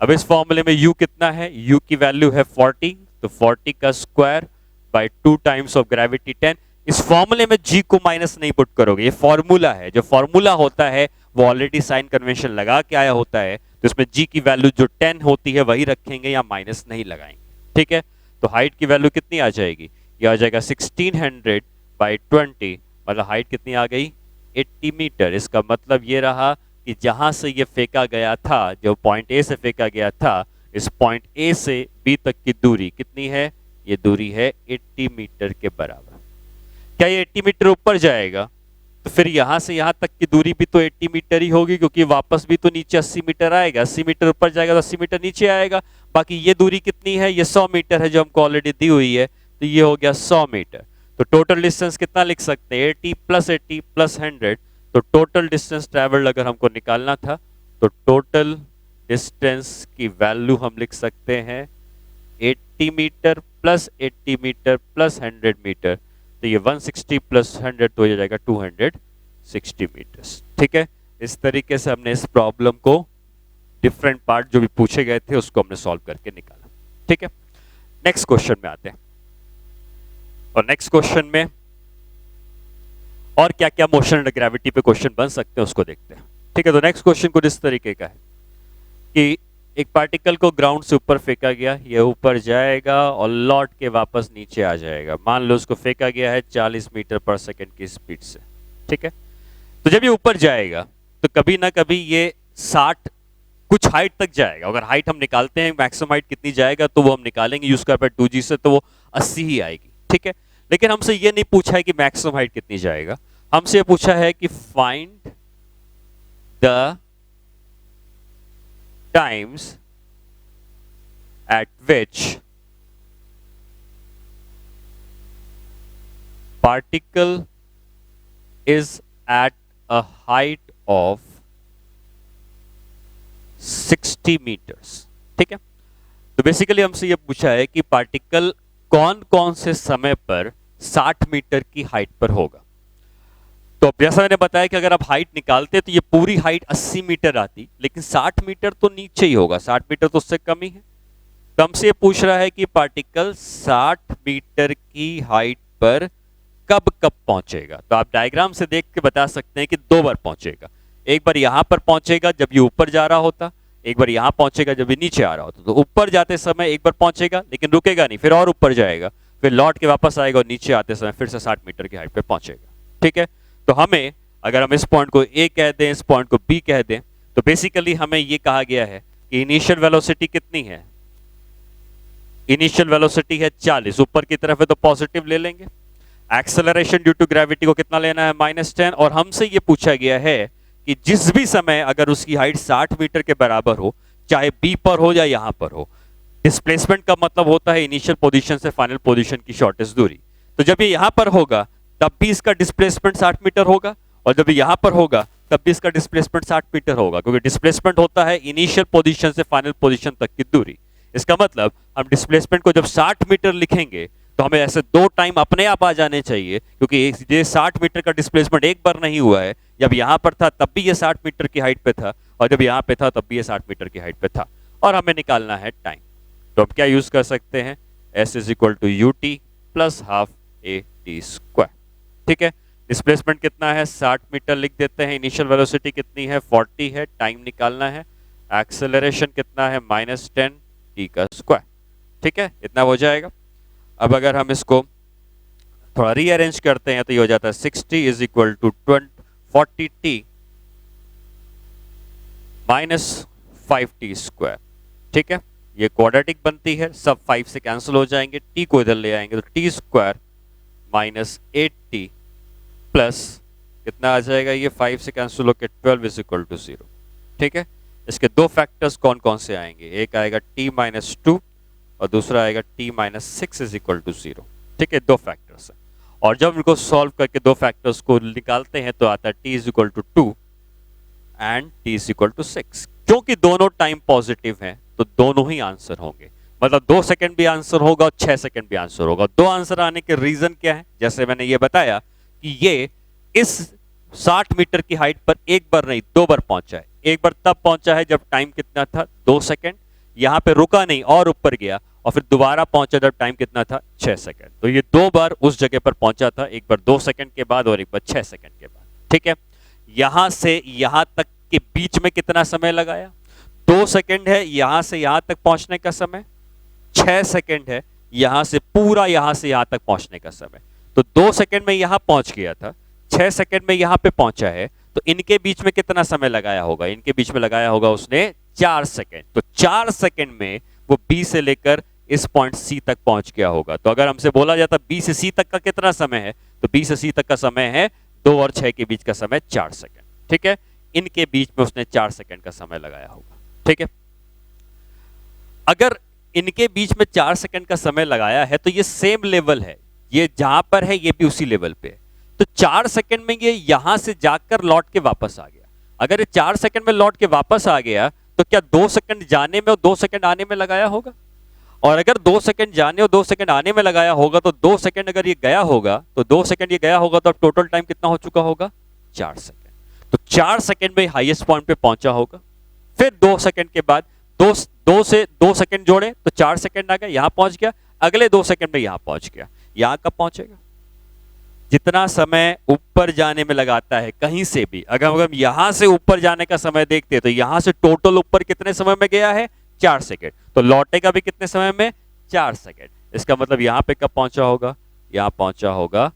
अब इस फॉर्मूले में u कितना है? u की वैल्यू है 40, तो 40 का square by 2 times of gravity 10। इस फॉर्मूले में g को माइनस नहीं पुट करोगे, ये फॉर्मूला है। जो फॉर्मूला होता है वो ऑलरेडी साइन कन्वेंशन लगा के आया होता है, तो इसमें g की वैल्यू जो 10 होती है वही रखेंगे या माइनस नहीं लगाएंगे। ठीक है, तो हाइट की वैल्यू कितनी आ जाएगी? ये आ जाएगा 1600/20, मतलब हाइट कितनी आ गई? 80 मीटर। इसका मतलब ये रहा कि जहां से ये फेंका गया था, जो पॉइंट ए से फेंका गया था, इस पॉइंट ए से बी तक की दूरी कितनी है? ये दूरी है 80 मीटर के बराबर। क्या ये 80 मीटर ऊपर जाएगा तो फिर यहां से यहां तक की दूरी भी तो 80 मीटर ही होगी, क्योंकि वापस भी तो नीचे 80 मीटर आएगा। 80 मीटर ऊपर जाएगा तो 80 मीटर नीचे आएगा। बाकी ये दूरी कितनी है? ये 100 मीटर है जो हमको ऑलरेडी दी हुई है, तो ये हो गया 100 मीटर। तो टोटल डिस्टेंस कितना लिख सकते हैं? 80 + 100। तो टोटल डिस्टेंस ट्रेवल्ड अगर हमको निकालना था तो टोटल डिस्टेंस की वैल्यू हम लिख सकते हैं 80 मीटर + 80 मीटर + 100 मीटर। तो ये 160 + 100 तो हो जाएगा 260 मीटर्स। ठीक है, इस तरीके से हमने इस प्रॉब्लम को डिफरेंट पार्ट जो भी पूछे गए थे उसको हमने सॉल्व करके निकाला। ठीक है, नेक्स्ट क्वेश्चन में आते हैं। और नेक्स्ट क्वेश्चन में और क्या क्या मोशन एंड ग्रेविटी पे क्वेश्चन बन सकते हैं उसको देखते हैं। ठीक है, तो नेक्स्ट क्वेश्चन कुछ इस तरीके का है कि एक पार्टिकल को ग्राउंड से ऊपर फेंका गया, ये ऊपर जाएगा और लौट के वापस नीचे आ जाएगा। मान लो उसको फेंका गया है 40 मीटर पर सेकंड की स्पीड से। ठीक है, तो जब ये ऊपर जाएगा तो कभी ना कभी ये 60 कुछ हाइट तक जाएगा। अगर हाइट हम निकालते हैं मैक्सिमम हाइट कितनी जाएगा तो वो हम निकालेंगे u²/2g से, तो वो 80 ही आएगी। ठीक है, लेकिन हमसे ये नहीं पूछा है कि मैक्सिमम हाइट कितनी जाएगा, हमसे ये पूछा है कि find the times at which particle is at a height of 60 meters। ठीक है, तो बेसिकली हमसे ये पूछा है कि पार्टिकल कौन कौन से समय पर 60 मीटर की हाइट पर होगा। तो जैसा मैंने बताया कि अगर आप हाइट निकालते तो ये पूरी हाइट 80 मीटर आती, लेकिन 60 मीटर तो नीचे ही होगा, 60 मीटर तो उससे कम ही है। तो हमसे ये पूछ रहा है कि पार्टिकल 60 मीटर की हाइट पर कब कब पहुंचेगा। तो आप डायग्राम से देख के बता सकते हैं कि 2 बार पहुंचेगा। एक बार यहां पर पहुंचेगा जब ये ऊपर जा रहा होता, एक बार यहां पहुंचेगा जब ये नीचे आ रहा होता। तो ऊपर जाते समय एक बार पहुंचेगा लेकिन रुकेगा नहीं, फिर और ऊपर जाएगा, फिर लौट के वापस आएगा और नीचे आते समय फिर से 60 मीटर की हाइट पे पहुंचेगा। ठीक है, तो हमें अगर हम इस पॉइंट को ए कह दें, इस पॉइंट को बी कह दें, तो बेसिकली हमें ये कहा गया है कि इनिशियल वेलोसिटी कितनी है? इनिशियल वेलोसिटी है 40, ऊपर की तरफ है तो पॉजिटिव ले लेंगे। एक्सेलरेशन ड्यू टू ग्रेविटी को कितना लेना है? -10। और हमसे ये पूछा गया है कि जिस भी समय अगर उसकी हाइट 60 मीटर के बराबर हो, चाहे बी पर हो या यहां पर हो, डिस्प्लेसमेंट का मतलब होता है इनिशियल पोजीशन से फाइनल पोजीशन की शॉर्टेस्ट दूरी। तो जब ये यहां पर होगा तब भी इसका डिस्प्लेसमेंट 60 मीटर होगा, और जब यहां पर होगा तब भी इसका डिस्प्लेसमेंट 60 मीटर होगा, क्योंकि डिस्प्लेसमेंट होता है इनिशियल पोजीशन से फाइनल पोजीशन तक की दूरी। इसका मतलब हम डिस्प्लेसमेंट को जब 60 मीटर लिखेंगे तो हमें ऐसे 2 टाइम अपने आप आ जाने चाहिए, क्योंकि ये 60 मीटर का डिस्प्लेसमेंट एक बार नहीं हुआ है। जब यहां पर था तब भी ये 60 मीटर की हाइट पे था, और जब यहां पे था तब भी ये 60 मीटर की हाइट पे था। और हमें निकालना है टाइम। तो हम क्या यूज कर सकते हैं? S = ut + ½ at²। ठीक है, डिस्प्लेसमेंट कितना है? 60 मीटर लिख देते हैं। इनिशियल वेलोसिटी कितनी है? 40 है। टाइम निकालना है। एक्सेलरेशन कितना है? -10 t²। ठीक है, इतना हो जाएगा। अब अगर हम इसको थोड़ा रीअरेंज करते हैं तो ये हो जाता है 60 = 40t - 5t²। ठीक है, ये क्वाड्रेटिक बनती है, सब 5 से कैंसिल हो जाएंगे, t को इधर ले आएंगे तो t² - 8t प्लस कितना आ जाएगा? ये 5 से कैंसिल होकर 12 = 0। ठीक है, इसके 2 फैक्टर्स कौन कौन से आएंगे? एक आएगा t - 2 और दूसरा आएगा t - 6 = 0। ठीक है, 2 फैक्टर्स है। और जब इनको सॉल्व करके 2 फैक्टर्स को निकालते हैं तो आता है t = 2 एंड t = 6। क्योंकि दोनों टाइम पॉजिटिव हैं तो दोनों ही आंसर होंगे, मतलब 2 सेकंड भी आंसर होगा और 6 सेकंड भी आंसर होगा। 2 आंसर आने के रीजन क्या है? जैसे मैंने ये बताया कि ये इस 60 मीटर की हाइट पर एक बार नहीं 2 बार पहुंचा है। एक बार तब पहुंचा है जब टाइम कितना था? 2 सेकंड। यहां पे रुका नहीं और ऊपर गया, और फिर दोबारा पहुंचा जब टाइम कितना था? 6 सेकंड। तो ये 2 बार उस जगह पर पहुंचा था, एक बार 2 सेकंड के बाद और एक बार 6 सेकंड के बाद। ठीक है, यहां से यहां तक के बीच में कितना समय लगाया? 2 सेकंड है यहां से यहां तक पहुंचने का समय, 6 सेकंड है यहां से पूरा यहां से यहां तक पहुंचने का समय। तो 2 सेकंड में यहां पहुंच गया था, 6 सेकंड में यहां पे पहुंचा है, तो इनके बीच में कितना समय लगाया होगा? इनके बीच में लगाया होगा उसने 4 सेकंड। तो 4 सेकंड में वो बी से लेकर इस पॉइंट सी तक पहुंच गया होगा। तो अगर हमसे बोला जाता बी से सी तक का कितना समय है, तो बी से सी तक का समय है 2 और 6 के बीच का समय 4 सेकंड। ठीक है, इनके बीच में उसने 4 सेकंड का समय लगाया होगा। ठीक है, अगर इनके बीच में 4 सेकंड का समय लगाया है तो ये सेम लेवल है, ये जहां पर है ये भी उसी लेवल पे है। तो 4 सेकंड में ये यहां से जाकर लौट के वापस आ गया। अगर ये 4 सेकंड में लौट के वापस आ गया तो क्या 2 सेकंड जाने में और 2 सेकंड आने में लगाया होगा? और अगर 2 सेकंड जाने और 2 सेकंड आने में लगाया होगा तो 2 सेकंड अगर ये गया होगा तो 2 सेकंड ये गया होगा तो अब टोटल टाइम कितना हो चुका होगा? 4 सेकंड। तो 4 सेकंड में हाईएस्ट पॉइंट पे पहुंचा होगा। फिर 2 सेकंड के बाद 2 से 2 सेकंड जोड़े तो 4 सेकंड आ गया, यहां पहुंच गया। अगले 2 सेकंड में यहां पहुंच गया। यहां कब पहुंचेगा? जितना समय ऊपर जाने में लगाता है कहीं से भी, अगर हम यहां से ऊपर जाने का समय देखते हैं तो यहां से टोटल ऊपर कितने समय में गया है? 4 सेकंड। तो लौटेगा भी कितने समय में? 4 सेकंड। इसका मतलब यहां पे कब पहुंचा होगा? यहां पहुंचा होगा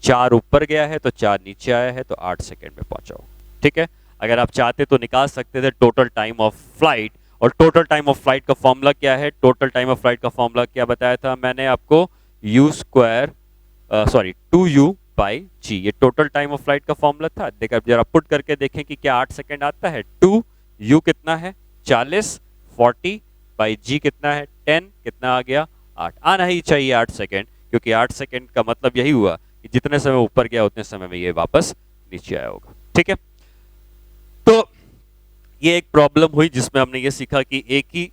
4 ऊपर गया है तो 4 नीचे आया है तो 8 सेकंड में पहुंचा होगा। ठीक है, अगर आप चाहते तो निकाल सकते थे टोटल टाइम ऑफ फ्लाइट। और टोटल टाइम ऑफ फ्लाइट का फॉर्मूला क्या है? टोटल टाइम ऑफ फ्लाइट का फॉर्मूला क्या बताया था मैंने आपको? टू यू बाई जी, ये टोटल टाइम ऑफ फ्लाइट का फॉर्मूला था। देखिए जरा पुट करके देखें कि क्या 8 सेकंड आता है। 2 यू कितना है? 40, 40 बाई जी कितना है? 10, कितना आ गया? 8। आना ही चाहिए 8 सेकंड, क्योंकि 8 सेकंड का मतलब यही हुआ कि जितने समय ऊपर गया उतने समय में ये वापस नीचे आया होगा। ठीक है, तो ये एक प्रॉब्लम हुई जिसमें हमने ये सीखा कि एक ही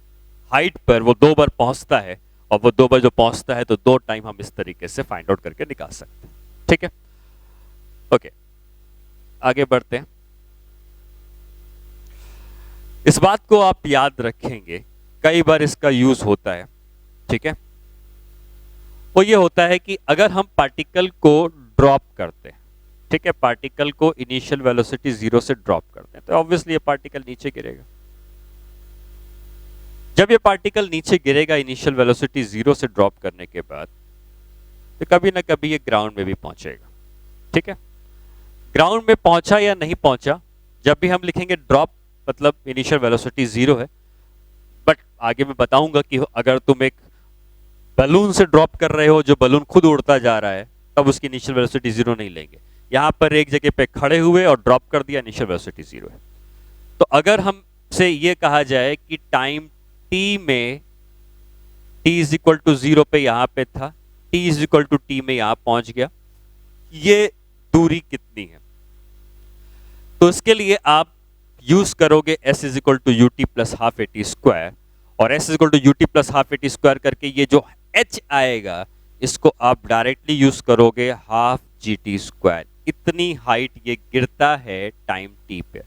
हाइट पर वो 2 बार पहुंचता है, और वो 2 बार जो पहुंचता है तो 2 टाइम हम इस तरीके से फाइंड आउट करके निकाल सकते हैं। ठीक है, ओके, आगे बढ़ते हैं। इस बात को आप याद रखेंगे, कई बार इसका यूज होता है। ठीक है, वो ये होता है कि अगर हम पार्टिकल को ड्रॉप करते हैं, ठीक है, पार्टिकल को इनिशियल वेलोसिटी 0 से ड्रॉप करते हैं, तो ऑब्वियसली ये पार्टिकल नीचे गिरेगा। जब ये पार्टिकल नीचे गिरेगा इनिशियल वेलोसिटी 0 से ड्रॉप करने के बाद, तो कभी ना कभी ये ग्राउंड में भी पहुंचेगा। ठीक है, ग्राउंड में पहुंचा या नहीं पहुंचा, जब भी हम लिखेंगे ड्रॉप मतलब इनिशियल वेलोसिटी 0 है। बट आगे मैं बताऊंगा कि अगर तुम एक बलून से ड्रॉप कर रहे हो, जो बलून खुद उड़ता जा रहा है, तब उसकी इनिशियल वेलोसिटी 0 नहीं लेंगे। यहां पर एक जगह पे खड़े हुए और ड्रॉप कर दिया, इनिशियल वेलोसिटी 0 है। तो अगर हमसे ये कहा जाए कि टाइम t में t इज इक्वल टू 0 पे यहां पे था, t is equal to t में यहां पहुंच गया, ये दूरी कितनी है? तो इसके लिए आप यूज करोगे s is equal to u t plus half a t square, और s is equal to u t plus half a t square करके ये जो h आएगा इसको आप डायरेक्टली यूज करोगे हाफ जी टी स्क्वायर। इतनी हाइट ये गिरता है टाइम t पे।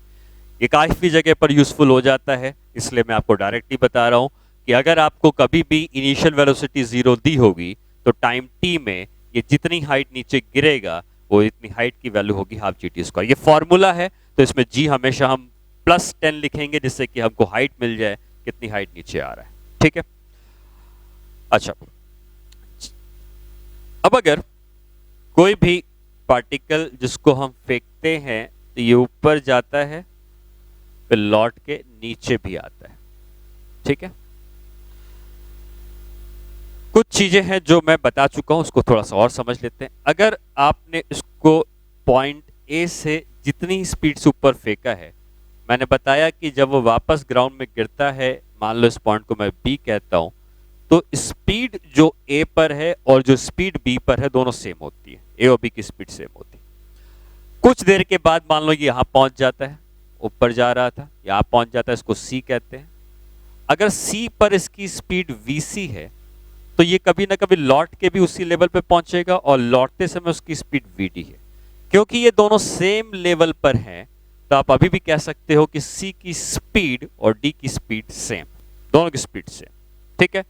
ये काफी जगह पर यूजफुल हो जाता है, इसलिए मैं आपको डायरेक्टली बता रहा हूं कि अगर आपको कभी भी इनिशियल वेलोसिटी 0 दी होगी तो टाइम t में ये जितनी हाइट नीचे गिरेगा वो इतनी हाइट की वैल्यू होगी हाफ जी टी स्क्वायर। ये फॉर्मूला है, तो इसमें g हमेशा हम +10 लिखेंगे जिससे कि हमको हाइट मिल जाए कितनी हाइट नीचे आ रहा है। ठीक है, अच्छा, अब अगर कोई भी पार्टिकल जिसको हम फेंकते हैं तो ये ऊपर जाता है फिर लौट के नीचे भी आता है। ठीक है, कुछ चीजें हैं जो मैं बता चुका हूं, उसको थोड़ा सा और समझ लेते हैं। अगर आपने इसको पॉइंट ए से जितनी स्पीड से ऊपर फेंका है, मैंने बताया कि जब वो वापस ग्राउंड में गिरता है, मान लो इस पॉइंट को मैं बी कहता हूं, तो स्पीड जो ए पर है और जो स्पीड बी पर है दोनों सेम होती है, ए और बी की स्पीड सेम होती है। कुछ देर के बाद मान लो ये यहां पहुंच जाता है, ऊपर जा रहा था, यहां पहुंच जाता है, इसको सी कहते हैं। अगर सी पर इसकी स्पीड वीसी है तो ये कभी ना कभी लौट के भी उसी लेवल पे पहुंचेगा, और लौटते समय उसकी स्पीड वीडी है। क्योंकि ये दोनों सेम लेवल पर हैं तो आप अभी भी कह सकते हो कि सी की स्पीड और डी की स्पीड सेम, दोनों की स्पीड सेम। ठीक है,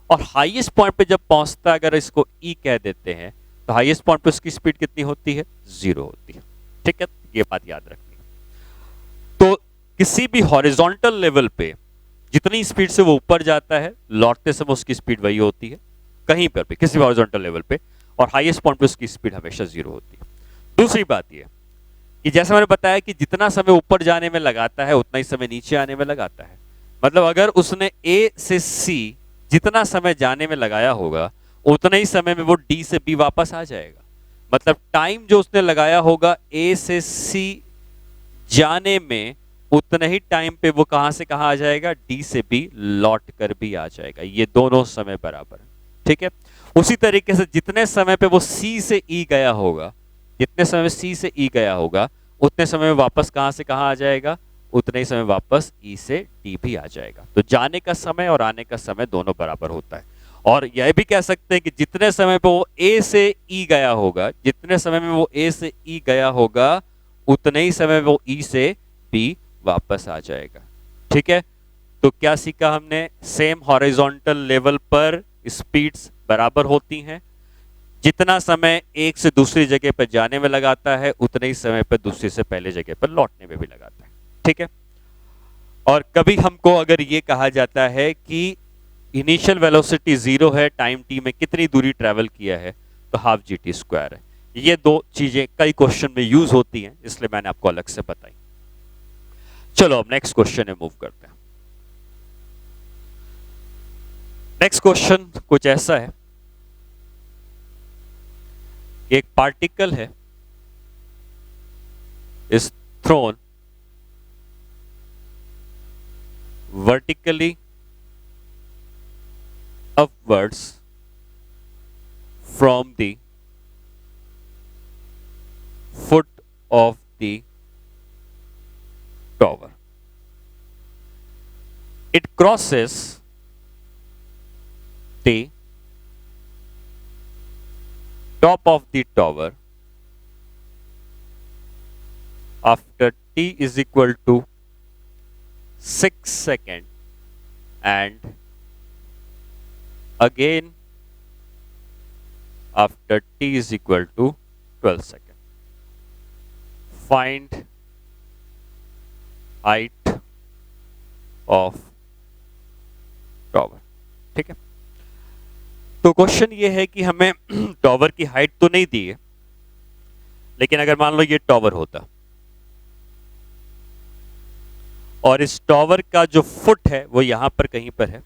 और हाईएस्ट पॉइंट पे जब पहुंचता है, अगर इसको ई कह देते हैं, तो हाईएस्ट पॉइंट पे उसकी स्पीड कितनी होती है? 0 होती है। ठीक है, ये बात याद रखनी है। तो किसी भी हॉरिजॉन्टल लेवल पे जितनी स्पीड से वो ऊपर जाता है, लौटते समय उसकी स्पीड वही होती है, कहीं पर भी किसी भी हॉरिजॉन्टल लेवल पे, और हाईएस्ट पॉइंट पे उसकी स्पीड हमेशा 0 होती है। दूसरी बात ये कि जैसा मैंने बताया कि जितना समय ऊपर जाने में लगाता है उतना ही समय नीचे आने में लगाता है। मतलब अगर उसने ए से सी जितना समय जाने में लगाया होगा उतने ही समय में वो डी से बी वापस आ जाएगा। मतलब टाइम जो उसने लगाया होगा ए से सी जाने में, उतने ही टाइम पे वो कहां से कहां आ जाएगा, डी से बी लौट कर भी आ जाएगा। ये दोनों समय बराबर है, ठीक है। उसी तरीके से जितने समय पे वो सी से ई गया होगा, जितने समय सी से ई गया होगा उतने समय में वापस कहां से कहां आ जाएगा, उतने ही समय वापस ई से डी भी आ जाएगा। तो जाने का समय और आने का समय दोनों बराबर होता है। और यह भी कह सकते हैं कि जितने समय पे वो ए से ई गया होगा, जितने समय में वो ए से ई गया होगा उतने ही समय वो ई से बी वापस आ जाएगा, ठीक है। तो क्या सीखा हमने, सेम हॉरिजॉन्टल लेवल पर स्पीड्स बराबर होती हैं। जितना समय एक से दूसरी जगह पर जाने में लगाता है उतने ही समय पर दूसरी से पहले जगह पर लौटने में भी लगाता है, ठीक है। और कभी हमको अगर ये कहा जाता है कि इनिशियल वेलोसिटी 0 है, टाइम टी में कितनी दूरी ट्रेवल किया है, तो हाफ जी टी स्क्वायर है। ये दो चीजें कई क्वेश्चन में यूज होती हैं, इसलिए मैंने आपको अलग से बताई। चलो अब नेक्स्ट क्वेश्चन में मूव करते हैं। नेक्स्ट क्वेश्चन कुछ ऐसा है, एक पार्टिकल है, is throne vertically upwards from the foot of the tower. It crosses the top of the tower after t is equal to 6 seconds and again after t is equal to 12 seconds. Find height of tower, ठीक है। तो question ये है कि हमें tower की height तो नहीं दी है, लेकिन अगर मान लो ये टॉवर होता और इस टॉवर का जो फुट है वो यहां पर कहीं पर है,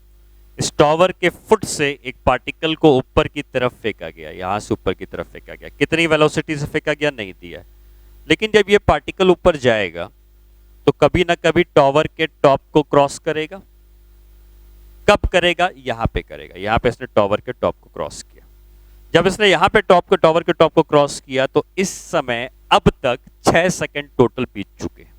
इस टॉवर के फुट से एक पार्टिकल को ऊपर की तरफ फेंका गया, यहां से ऊपर की तरफ फेंका गया। कितनी वेलोसिटी से फेंका गया नहीं दिया है, लेकिन जब ये पार्टिकल ऊपर जाएगा तो कभी ना कभी टॉवर के टॉप को क्रॉस करेगा। कब करेगा, यहां पे करेगा। यहां पे इसने टॉवर के टॉप को क्रॉस किया। जब इसने यहां पे टॉवर के टॉप को क्रॉस किया तो इस समय अब तक 6 सेकंड टोटल बीत चुके हैं,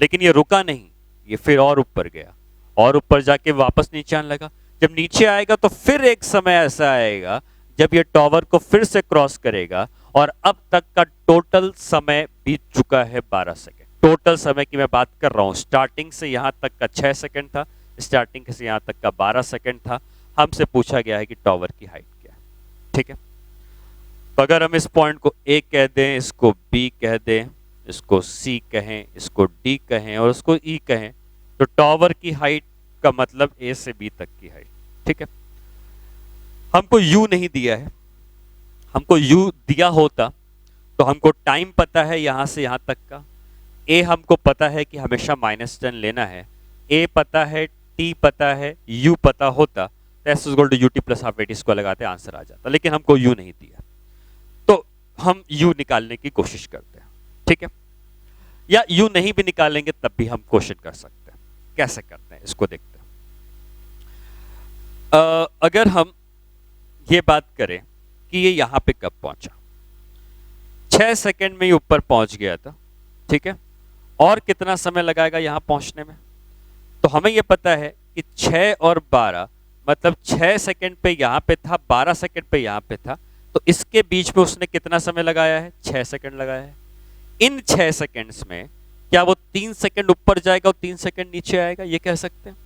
लेकिन ये रुका नहीं, ये फिर और ऊपर गया और ऊपर जाके वापस नीचे आने लगा। जब नीचे आएगा तो फिर एक समय ऐसा आएगा जब ये टॉवर को फिर से क्रॉस करेगा और अब तक का टोटल समय बीत चुका है 12 सेकंड। टोटल समय की मैं बात कर रहा हूं, स्टार्टिंग से यहां तक का 6 सेकंड था, स्टार्टिंग से यहां तक का 12 सेकंड था। हमसे पूछा गया है कि टॉवर की हाइट क्या है, ठीक है। तो अगर हम इस पॉइंट को ए कह दें, इसको बी कह दें, इसको सी कहें, इसको डी कहें और इसको ई कहें, तो टॉवर की हाइट का मतलब ए से बी तक की हाइट, ठीक है। हमको यू नहीं दिया है, हमको यू दिया होता तो हमको टाइम पता है यहां से यहां तक का, ए हमको पता है कि हमेशा -10 लेना है, ए पता है, टी पता है, यू पता होता तो s is equal to u t plus half a t इसको लगाते आंसर आ जाता, लेकिन हमको यू नहीं दिया तो हम यू निकालने की कोशिश करते हैं, ठीक है। या यू नहीं भी निकालेंगे तब भी हम क्वेश्चन कर सकते हैं। कैसे करते हैं इसको देखते हैं। अगर हम ये बात करें कि ये यहां पे कब पहुंचा, 6 सेकंड में ही ऊपर पहुंच गया था, ठीक है। और कितना समय लगाएगा यहां पहुंचने में, तो हमें यह पता है कि 6 और 12 मतलब 6 सेकंड पे यहां पे था, 12 सेकंड पे यहां पे था, तो इसके बीच में उसने कितना समय लगाया है, 6 सेकंड लगाया है। इन 6 सेकंड्स में क्या वो 3 सेकंड ऊपर जाएगा और 3 सेकंड नीचे आएगा, ये कह सकते हैं।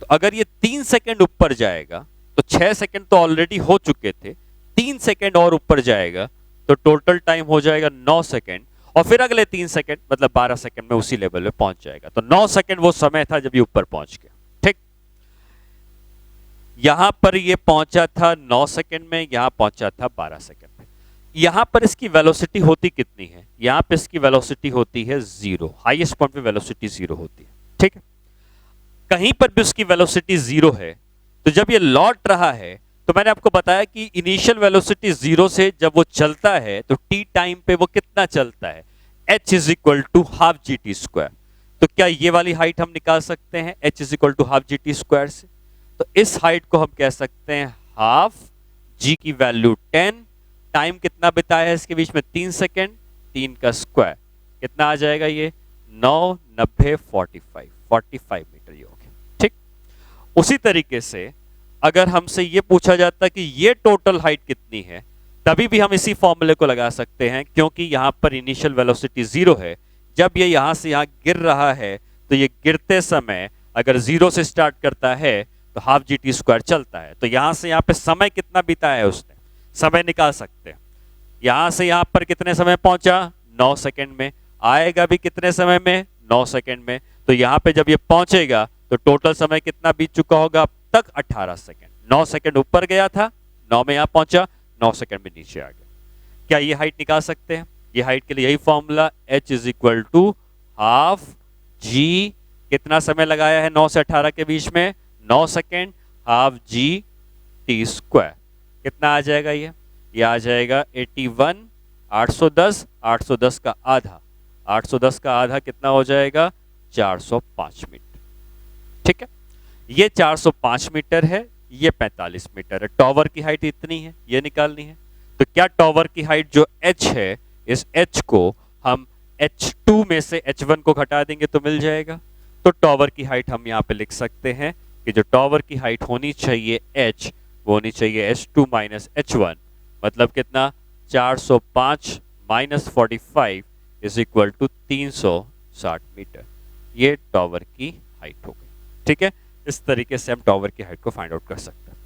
तो अगर ये 3 सेकंड ऊपर जाएगा तो 6 सेकंड तो ऑलरेडी हो चुके थे, 3 सेकंड और ऊपर जाएगा तो टोटल टाइम हो जाएगा 9 सेकंड, और फिर अगले 3 सेकंड मतलब 12 सेकंड में उसी लेवल पे पहुंच जाएगा। तो 9 सेकंड वो समय था जब ये ऊपर पहुंच गया, ठीक। यहां पर ये पहुंचा था 9 सेकंड में, यहां पहुंचा था 12 सेकंड में। यहां पर इसकी वेलोसिटी होती कितनी है, यहां पे इसकी वेलोसिटी होती है 0, हाईएस्ट पॉइंट पे वेलोसिटी 0 होती है, ठीक है। कहीं पर भी उसकी वेलोसिटी 0 है, तो जब ये लौट रहा है, तो मैंने आपको बताया कि इनिशियल वेलोसिटी 0 से जब वो चलता है तो t टाइम पे वो कितना चलता है, h is equal to half g t square. तो क्या ये वाली हाइट हम निकाल सकते हैं h is equal to half g t square से? तो इस हाइट को हम कह सकते हैं हाफ, g की वैल्यू 10, टाइम कितना बिताया है इसके बीच में 3 सेकेंड, 3 का स्क्वायर कितना आ जाएगा, ये 9, 90, 45 मीटर ये हो गया, ठीक। उसी तरीके से अगर हमसे ये पूछा जाता कि ये टोटल हाइट कितनी है, तभी भी हम इसी फॉर्मूले को लगा सकते हैं, क्योंकि यहां पर इनिशियल वेलोसिटी 0 है। जब ये यहां से यहां गिर रहा है, तो ये गिरते समय अगर 0 से स्टार्ट करता है तो हाफ जी टी स्क्वायर चलता है। तो यहां से यहां पे समय कितना बिताया है उसने, समय निकाल सकते हैं। यहां से यहां पर कितने समय पहुंचा, 9 सेकंड में, आएगा भी कितने समय में, 9 सेकंड में। तो यहां पे जब ये पहुंचेगा तो टोटल समय कितना बीत चुका होगा अब तक, 18 सेकंड। 9 सेकंड ऊपर गया था, 9 में यहां पहुंचा, 9 सेकंड में नीचे आ गया। क्या ये हाइट निकाल सकते हैं? ये हाइट के लिए यही formula, h is equal to half g, कितना समय लगाया है 9 से 18 के बीच में, 9 second, half g t square. कितना आ जाएगा ये आ जाएगा 81, 810, 810 का आधा, 810 का आधा कितना हो जाएगा, 405 मीटर, ठीक है। ये 405 मीटर है, ये 45 मीटर है। टॉवर की हाइट इतनी है, ये निकालनी है। तो क्या टॉवर की हाइट जो h है, इस h को हम h2 में से h1 को घटा देंगे तो मिल जाएगा। तो टॉवर की हाइट हम यहाँ पे लिख सकते हैं कि जो टॉवर की हाइट होनी चाहिए h, वो होनी चाहिए h2 माइनस h1, मतलब कितना, 405 minus 45 is equal to 360 metre. ये टॉवर की हाइट हो गई, ठीक है। इस तरीके से हम टॉवर की हाइट को फाइंड आउट कर सकते हैं।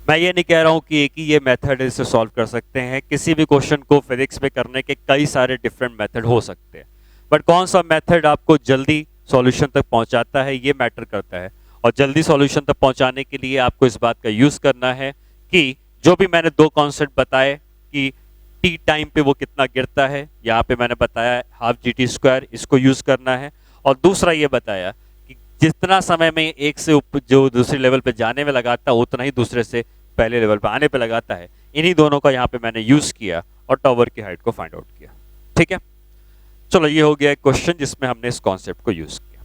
मैं ये नहीं कह रहा हूं कि एक ही ये मेथड है, इसे सॉल्व कर सकते हैं। किसी भी क्वेश्चन को फिजिक्स में करने के कई सारे डिफरेंट मेथड हो सकते हैं, बट कौन सा मेथड आपको जल्दी सॉल्यूशन तक पहुंचाता है, ये मैटर करता है। और जल्दी सॉल्यूशन तक पहुंचाने के लिए आपको इस बात का यूज करना है कि जो भी मैंने दो कॉन्सेप्ट बताए कि टी टाइम पे वो कितना गिरता है, यहाँ पे मैंने बताया हाफ जी टी स्क्वायर, इसको यूज करना है। और दूसरा ये बताया कि जितना समय में एक से जो दूसरे लेवल पे जाने में लगाता है, उतना ही दूसरे से पहले लेवल पे आने पे लगाता है। इन्हीं दोनों का यहाँ पे मैंने यूज किया और टॉवर की हाइट को फाइंड आउट किया, ठीक है। चलो, ये हो गया एक क्वेश्चन जिसमें हमने इस कॉन्सेप्ट को यूज किया।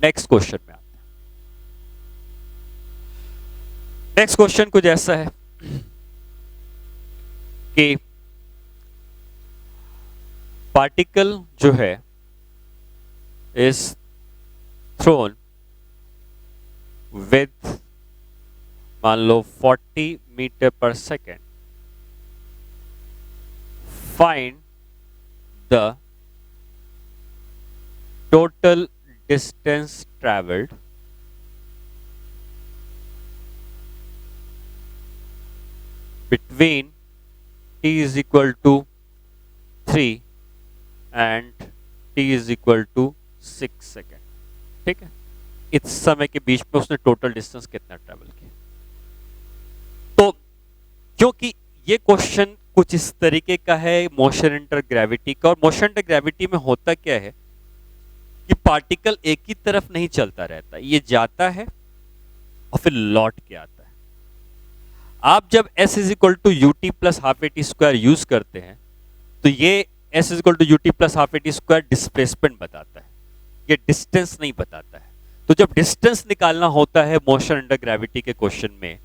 नेक्स्ट क्वेश्चन में आते हैं। नेक्स्ट क्वेश्चन कुछ ऐसा है कि पार्टिकल जो है इज थ्रोन विथ, मान लो 40 मीटर पर second, find the total distance traveled between t is equal to 3 and t is equal to 6 second, ठीक है। इस समय के बीच में उसने टोटल डिस्टेंस कितना ट्रेवल किया। तो क्योंकि ये क्वेश्चन कुछ इस तरीके का है मोशन अंडर ग्रेविटी का, और मोशन अंडर ग्रेविटी में होता क्या है कि पार्टिकल एक ही तरफ नहीं चलता रहता, ये जाता है और फिर लौट के आता है। आप जब s is equal to u t plus half a t square use करते हैं, तो ये s is equal to u t plus half a t square displacement बताता है, ये डिस्टेंस नहीं बताता है। तो जब डिस्टेंस निकालना होता है मोशन अंडर ग्रेविटी के क्वेश्चन में,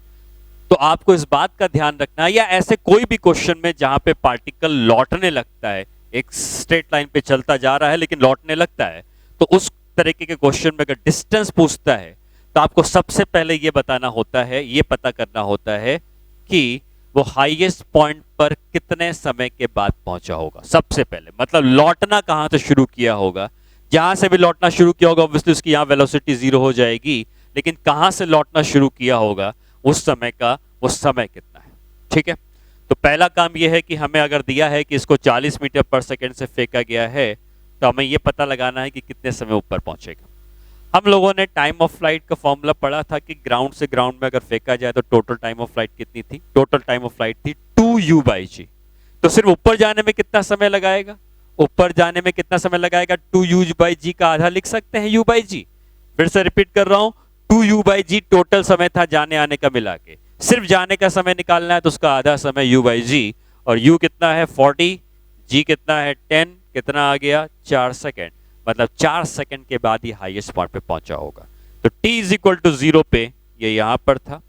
तो आपको इस बात का ध्यान रखना है, या ऐसे कोई भी क्वेश्चन में जहां पे पार्टिकल लौटने लगता है, एक स्ट्रेट लाइन पे चलता जा रहा है लेकिन लौटने लगता है, तो उस तरीके के क्वेश्चन में अगर डिस्टेंस पूछता है तो आपको सबसे पहले ये बताना होता है, ये पता करना होता है कि वो हाईएस्ट पॉइंट पर कितने समय के बाद पहुंचा होगा। सबसे पहले मतलब लौटना कहां से शुरू किया होगा। जहां से भी लौटना शुरू किया होगा ऑब्वियसली उसकी यहां वेलोसिटी 0 हो जाएगी, लेकिन कहां से लौटना शुरू किया होगा उस समय का, वो समय कितना है, ठीक है। तो पहला काम यह है कि हमें अगर दिया है कि इसको 40 मीटर पर सेकेंड से फेंका गया है, तो हमें यह पता लगाना है कि कितने समय ऊपर पहुंचेगा। हम लोगों ने टाइम ऑफ फ्लाइट का फॉर्मूला पढ़ा था कि ग्राउंड से ग्राउंड में अगर फेंका जाए तो टोटल टाइम ऑफ फ्लाइट कितनी थी, टोटल टाइम ऑफ फ्लाइट थी 2u/g। तो सिर्फ ऊपर जाने में कितना समय लगाएगा, ऊपर जाने में कितना समय लगाएगा, 2u/g का आधा लिख सकते हैं u/g। फिर से रिपीट कर रहा हूं, 2u/g टोटल समय था जाने आने का मिला के, सिर्फ जाने का समय निकालना है तो उसका आधा समय u/g, और u कितना है 40, g कितना है 10, कितना आ गया 4 सेकेंड, मतलब 4 सेकेंड के बाद ये हाईएस्ट पॉइंट पे पहुंचा होगा। तो t इज इक्वल टू 0 पे ये यहां पर था,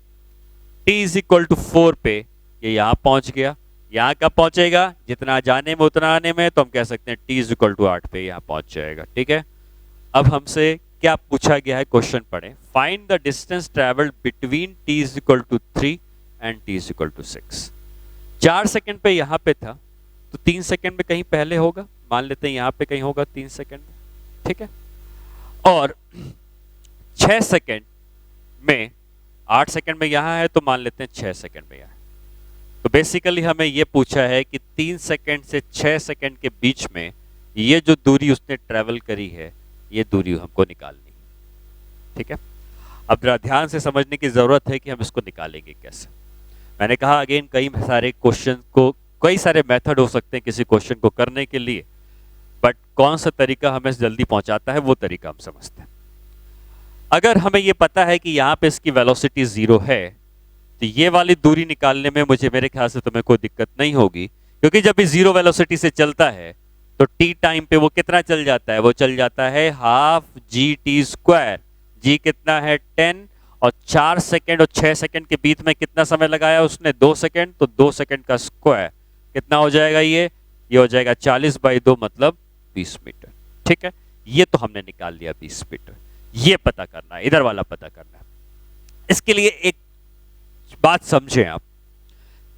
t इज इक्वल टू 4 पे ये यहां पहुंच गया। यहां कब पहुंचेगा, जितना जाने में उतना आने में, तो हम कह सकते हैं t इज इक्वल टू 8 पे यहां पहुंच जाएगा। ठीक है, अब हमसे क्या पूछा गया है, क्वेश्चन पढ़ें। Find the distance travelled between t is equal to 3 and t is equal to 6। 4 second पे यहां पे था, तो 3 सेकेंड में कहीं पहले होगा, मान लेते हैं यहां पे कहीं होगा 3 सेकेंड में। ठीक है, और 6 सेकेंड में, 8 सेकेंड में यहां है तो मान लेते हैं 6 सेकेंड में यहां है। तो बेसिकली हमें यह पूछा है कि 3 सेकेंड से 6 सेकेंड के बीच में ये जो दूरी उसने ट्रेवल करी है, ये दूरी हमको निकालनी। ठीक है, अब जरा ध्यान से समझने की जरूरत है कि हम इसको निकालेंगे कैसे। मैंने कहा अगेन, कई सारे क्वेश्चन को, कई सारे मेथड हो सकते हैं किसी क्वेश्चन को करने के लिए, बट कौन सा तरीका हमें जल्दी पहुंचाता है वो तरीका हम समझते हैं। अगर हमें ये पता है कि यहाँ पे इसकी वेलोसिटी 0 है, तो ये वाली दूरी निकालने में मुझे, मेरे ख्याल से तुम्हें कोई दिक्कत नहीं होगी, क्योंकि जब भी 0 वेलोसिटी से चलता है तो t टाइम पे वो कितना चल जाता है, वो चल जाता है हाफ g/t²। g कितना है 10, और 4 सेकेंड और 6 सेकेंड के बीच में कितना समय लगाया उसने, 2 सेकेंड, तो 2 सेकेंड का स्क्वायर कितना हो जाएगा, ये हो जाएगा 40/2 मतलब 20 मीटर। ठीक है, ये तो हमने निकाल लिया 20 मीटर। ये पता करना है, इधर वाला पता करना है। इसके लिए एक बात समझें आप,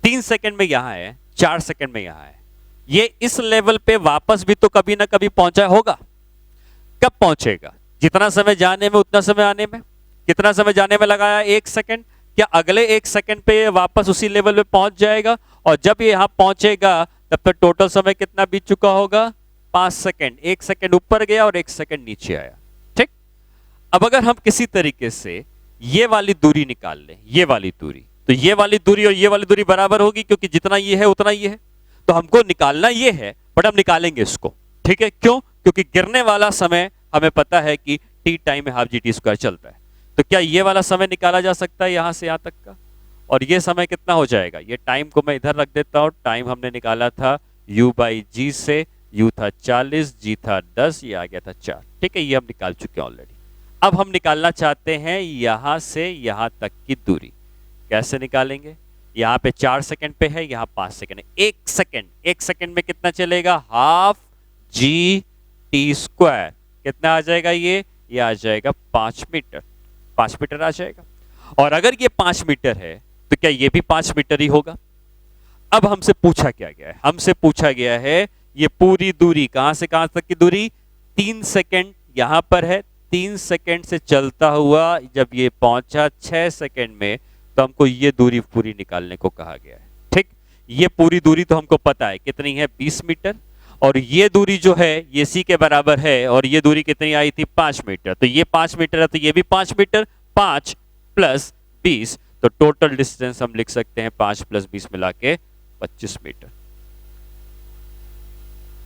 3 सेकेंड में यहां है, 4 सेकेंड में यहां है, ये इस लेवल पे वापस भी तो कभी ना कभी पहुंचा होगा। कब पहुंचेगा, जितना समय जाने में उतना समय आने में। कितना समय जाने में लगाया, 1 सेकेंड, क्या अगले 1 सेकेंड पे ये वापस उसी लेवल पे पहुंच जाएगा, और जब ये यहां पहुंचेगा तब तक टोटल समय कितना बीत चुका होगा, 5 सेकेंड। 1 सेकेंड ऊपर गया और 1 सेकेंड नीचे आया। ठीक, अब अगर हम किसी तरीके से ये वाली दूरी निकाल लें, ये वाली दूरी, तो ये वाली दूरी और ये वाली दूरी बराबर होगी, क्योंकि जितना ये है उतना ये है, तो हमको निकालना ये है, बट हम निकालेंगे इसको। ठीक है, क्यों, क्योंकि गिरने वाला समय हमें पता है कि t टाइम में हाफ g/t² चलता है, तो क्या ये वाला समय निकाला जा सकता है यहां से यहां तक का, और ये समय कितना हो जाएगा, ये टाइम को मैं इधर रख देता हूं। टाइम हमने निकाला था u/g से, u था 40, g था 10, ये आ गया था 4। ठीक है, ये हम निकाल चुके हैं ऑलरेडी। अब हम निकालना चाहते हैं यहां से यहां तक की दूरी। कैसे निकालेंगे, यहां पे 4 सेकेंड पे है, यहां 5 सेकेंड है। 1 सेकेंड में कितना चलेगा, हाफ g/t²। कितना आ जाएगा, ये आ जाएगा 5 मीटर। 5 मीटर आ जाएगा, और अगर ये 5 मीटर है तो क्या ये भी 5 मीटर ही होगा। अब हमसे पूछा क्या गया है, हमसे पूछा गया है ये पूरी दूरी, कहां से कहां तक की दूरी, 3 सेकेंड यहां पर है, 3 सेकेंड से चलता हुआ जब ये पहुंचा 6 सेकेंड में, तो हमको ये दूरी पूरी निकालने को कहा गया है। ठीक, ये पूरी दूरी तो हमको पता है कितनी है, 20 मीटर, और ये दूरी जो है ये c के बराबर है, और ये दूरी कितनी आई थी, 5 मीटर। तो ये 5 मीटर है, तो ये भी 5 मीटर, 5 + 20, तो टोटल डिस्टेंस हम लिख सकते हैं 5 + 20 मिला के 25 मीटर।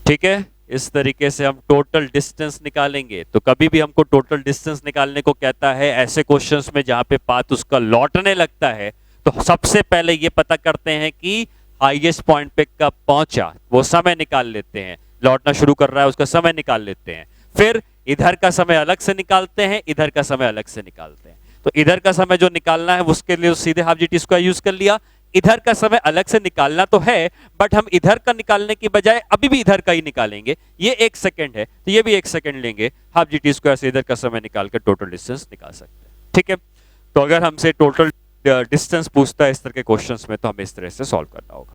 ठीक है, इस तरीके से हम टोटल डिस्टेंस निकालेंगे। तो कभी भी हमको टोटल डिस्टेंस निकालने को कहता है ऐसे क्वेश्चंस में जहां पे पाथ उसका लौटने लगता है, तो सबसे पहले ये पता करते हैं कि हाईएस्ट पॉइंट पे कब पहुंचा, वो समय निकाल लेते हैं। लौटना शुरू कर रहा है उसका समय निकाल लेते हैं, फिर इधर का समय अलग से निकालते हैं, इधर का समय अलग से निकालते हैं। तो इधर का समय जो निकालना है उसके लिए सीधे हाफ g/t² यूज कर लिया। इधर का समय अलग से निकालना तो है, बट हम इधर का निकालने की बजाय अभी भी इधर का ही निकालेंगे। ये 1 सेकेंड है तो ये भी 1 सेकेंड लेंगे, हाफ g/t² से इधर का समय निकाल कर टोटल डिस्टेंस निकाल सकते हैं। ठीक है, तो अगर हमसे टोटल डिस्टेंस पूछता है इस तरह के क्वेश्चंस में, तो हमें इस तरह से सॉल्व करना होगा।